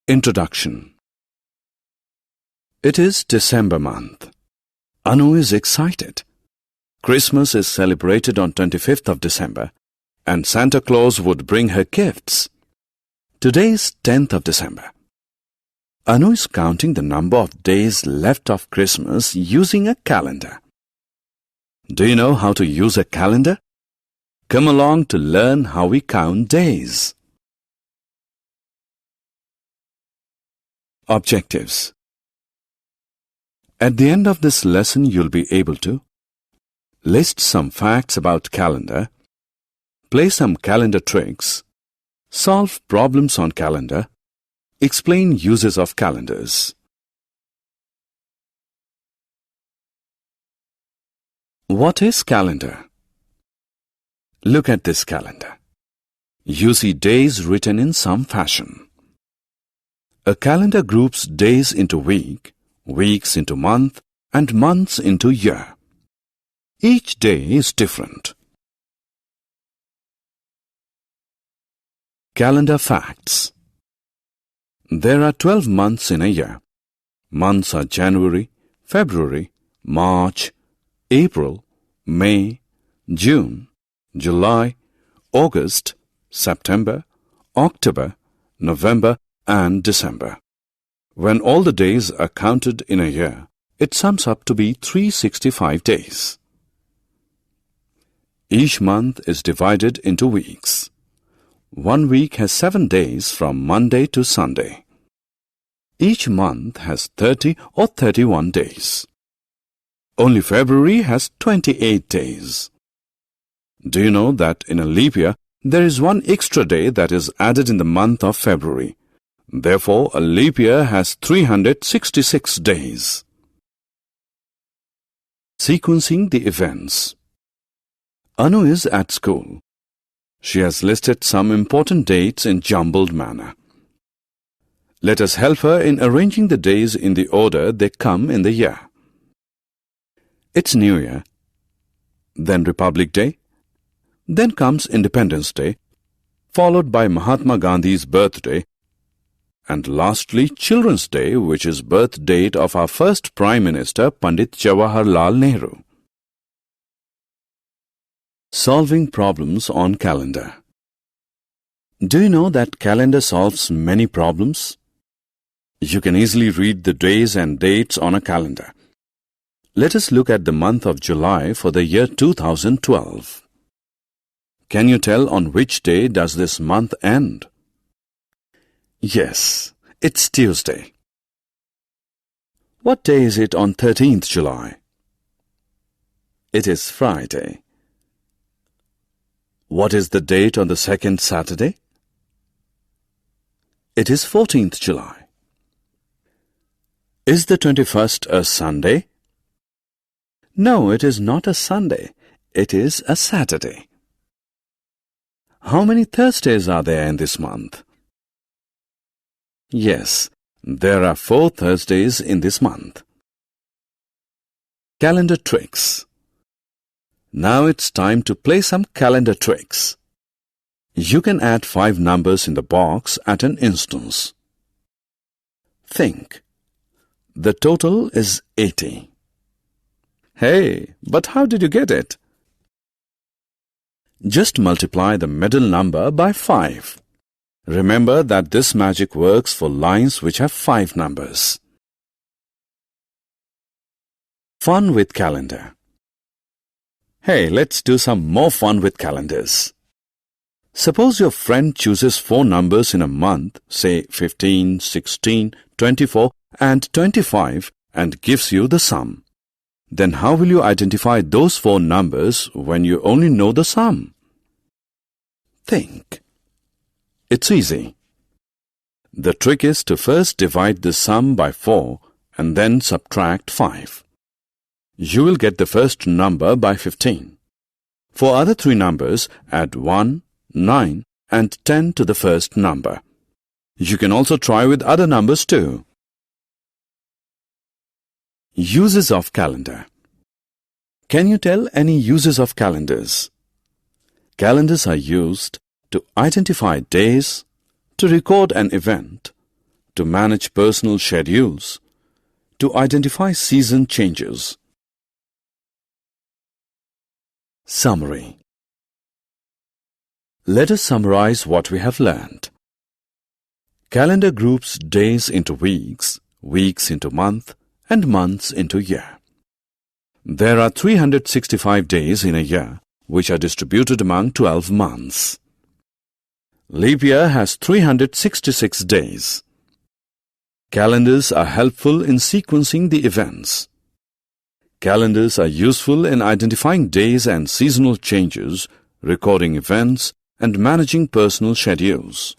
Introduction. It is December month. Anu is excited. Christmas is celebrated on 25th of December and Santa Claus would bring her gifts. Today is 10th of December. Anu is counting the number of days left of Christmas using a calendar. Do you know how to use a calendar? Come along to learn how we count days. Objectives. At the end of this lesson, you'll be able to list some facts about calendar, play some calendar tricks, solve problems on calendar, explain uses of calendars. What is calendar? Look at this calendar. You see days written in some fashion. A calendar groups days into week, weeks into month, and months into year. Each day is different. Calendar facts. There are 12 months in a year. Months are January, February, March, April, May, June, July, August, September, October, November, and December. When all the days are counted in a year, it sums up to be 365 days. Each month is divided into weeks. 1 week has 7 days from Monday to Sunday. Each month has 30 or 31 days. Only February has 28 days. Do you know that in a leap year, there is 1 extra day that is added in the month of February? Therefore, a leap year has 366 days. Sequencing the events. Anu is at school. She has listed some important dates in jumbled manner. Let us help her in arranging the days in the order they come in the year. It's New Year, then Republic Day, then comes Independence Day, followed by Mahatma Gandhi's birthday, and lastly Children's Day, which is birth date of our first Prime Minister, Pandit Jawaharlal Nehru. Solving problems on calendar. Do you know that calendar solves many problems? You can easily read the days and dates on a calendar. Let us look at the month of July for the year 2012. Can you tell on which day does this month end? Yes, it's Tuesday. What day is it on 13th July? It is Friday. What is the date on the second Saturday? It is 14th July. Is the 21st a Sunday? No, it is not a Sunday. It is a Saturday. How many Thursdays are there in this month? Yes, there are 4 Thursdays in this month. Calendar tricks. Now it's time to play some calendar tricks. You can add 5 numbers in the box at an instance. Think. The total is 80. Hey, but how did you get it? Just multiply the middle number by 5. Remember that this magic works for lines which have 5 numbers. Fun with calendar. Hey, let's do some more fun with calendars. Suppose your friend chooses 4 numbers in a month, say 15, 16, 24 and 25 and gives you the sum. Then how will you identify those 4 numbers when you only know the sum? Think. It's easy. The trick is to first divide the sum by 4 and then subtract 5. You will get the first number by 15. For other 3 numbers, add 1, 9 and 10 to the first number. You can also try with other numbers too. Uses of calendar. Can you tell any uses of calendars? Calendars are used to identify days, to record an event, to manage personal schedules, to identify season changes. Summary. Let us summarize what we have learned. Calendar groups days into weeks, weeks into month, and months into year. There are 365 days in a year, which are distributed among 12 months. Leap year has 366 days. Calendars are helpful in sequencing the events. Calendars are useful in identifying days and seasonal changes, recording events, and managing personal schedules.